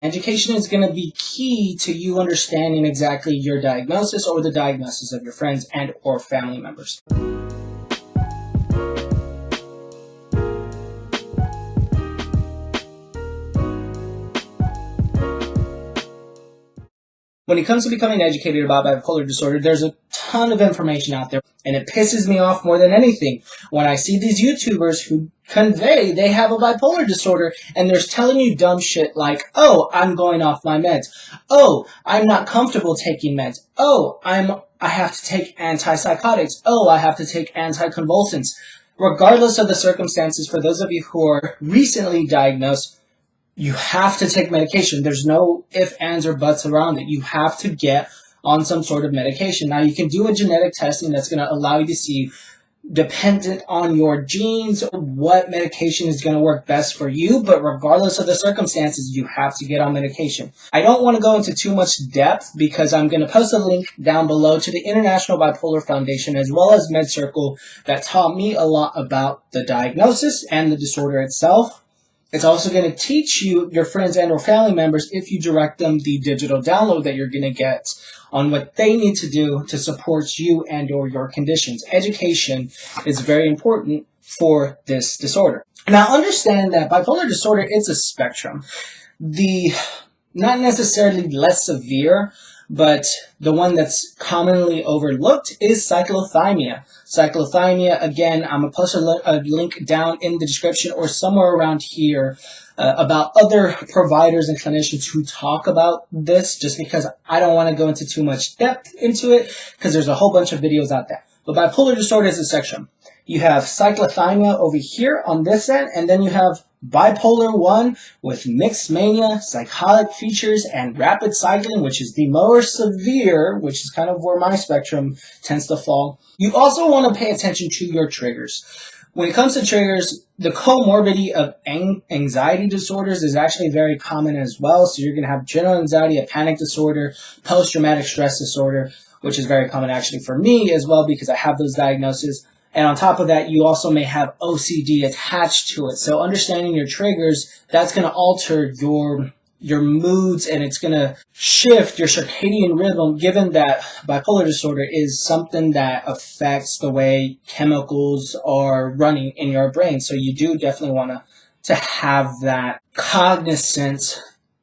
Education is going to be key to you understanding exactly your diagnosis or the diagnosis of your friends and or family members. When it comes to becoming educated about bipolar disorder, there's a ton of information out there, and it pisses me off more than anything when I see these YouTubers who convey they have a bipolar disorder and they're telling you dumb shit like, oh, I'm going off my meds. Oh, I'm not comfortable taking meds. Oh, I have to take antipsychotics. Oh, I have to take anticonvulsants. Regardless of the circumstances, for those of you who are recently diagnosed, you have to take medication. There's no ifs, ands, or buts around it. You have to get on some sort of medication. Now, you can do a genetic testing that's going to allow you to see, dependent on your genes, what medication is going to work best for you. But regardless of the circumstances, you have to get on medication. I don't want to go into too much depth because I'm going to post a link down below to the International Bipolar Foundation as well as Medcircle that taught me a lot about the diagnosis and the disorder itself. It's also going to teach you, your friends and or family members, if you direct them the digital download that you're going to get on what they need to do to support you and or your conditions. Education is very important for this disorder. Now, understand that bipolar disorder is a spectrum. The not necessarily less severe, but the one that's commonly overlooked is cyclothymia. Cyclothymia, again, I'm going to post a link down in the description or somewhere around here about other providers and clinicians who talk about this, just because I don't want to go into too much depth into it because there's a whole bunch of videos out there. But bipolar disorder is a section. You have cyclothymia over here on this end, and then you have bipolar 1 with mixed mania, psychotic features, and rapid cycling, which is the more severe, which is kind of where my spectrum tends to fall. You also want to pay attention to your triggers. When it comes to triggers, the comorbidity of anxiety disorders is actually very common as well. So you're going to have general anxiety, a panic disorder, post-traumatic stress disorder, which is very common actually for me as well because I have those diagnoses. And on top of that, you also may have OCD attached to it. So understanding your triggers, that's going to alter your moods and it's going to shift your circadian rhythm, given that bipolar disorder is something that affects the way chemicals are running in your brain. So you do definitely want to have that cognizance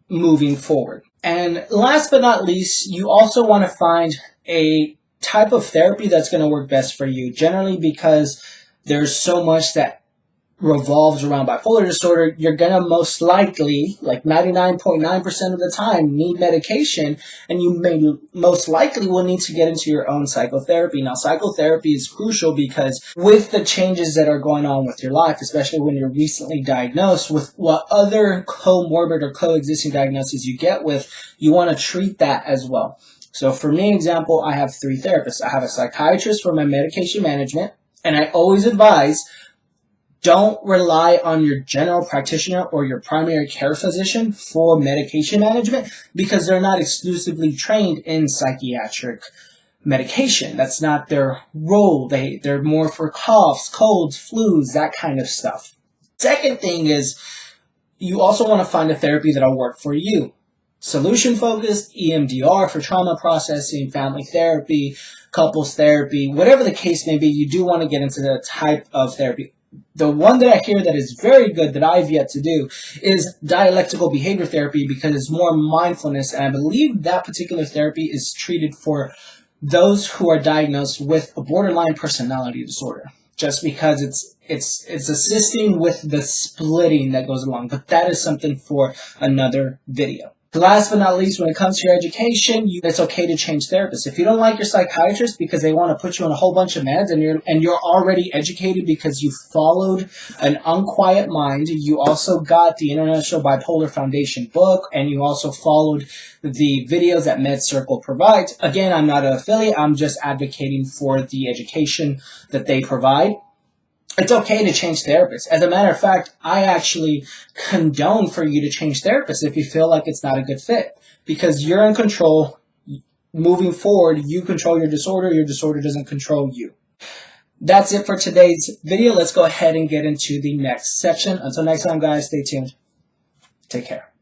moving forward. And last but not least, you also want to find a type of therapy that's going to work best for you, generally because there's so much that revolves around bipolar disorder. You're going to most likely, like 99.9% of the time, need medication, and you may most likely will need to get into your own psychotherapy. Now, psychotherapy is crucial because with the changes that are going on with your life, especially when you're recently diagnosed, with what other comorbid or coexisting diagnoses you get with, you want to treat that as well. So for me, example, I have 3 therapists. I have a psychiatrist for my medication management, and I always advise don't rely on your general practitioner or your primary care physician for medication management because they're not exclusively trained in psychiatric medication. That's not their role. They're more for coughs, colds, flus, that kind of stuff. Second thing is you also want to find a therapy that'll work for you. Solution-focused, EMDR for trauma processing, family therapy, couples therapy, whatever the case may be, you do want to get into the type of therapy. The one that I hear that is very good that I've yet to do is dialectical behavior therapy because it's more mindfulness, and I believe that particular therapy is treated for those who are diagnosed with a borderline personality disorder, just because it's assisting with the splitting that goes along, but that is something for another video. Last but not least, when it comes to your education, it's okay to change therapists. If you don't like your psychiatrist because they want to put you on a whole bunch of meds and you're already educated because you followed an Unquiet Mind, you also got the International Bipolar Foundation book, and you also followed the videos that Medcircle provides. Again, I'm not an affiliate. I'm just advocating for the education that they provide. It's okay to change therapists. As a matter of fact, I actually condone for you to change therapists if you feel like it's not a good fit, because you're in control. Moving forward, you control your disorder doesn't control you. That's it for today's video. Let's go ahead and get into the next section. Until next time, guys, stay tuned. Take care.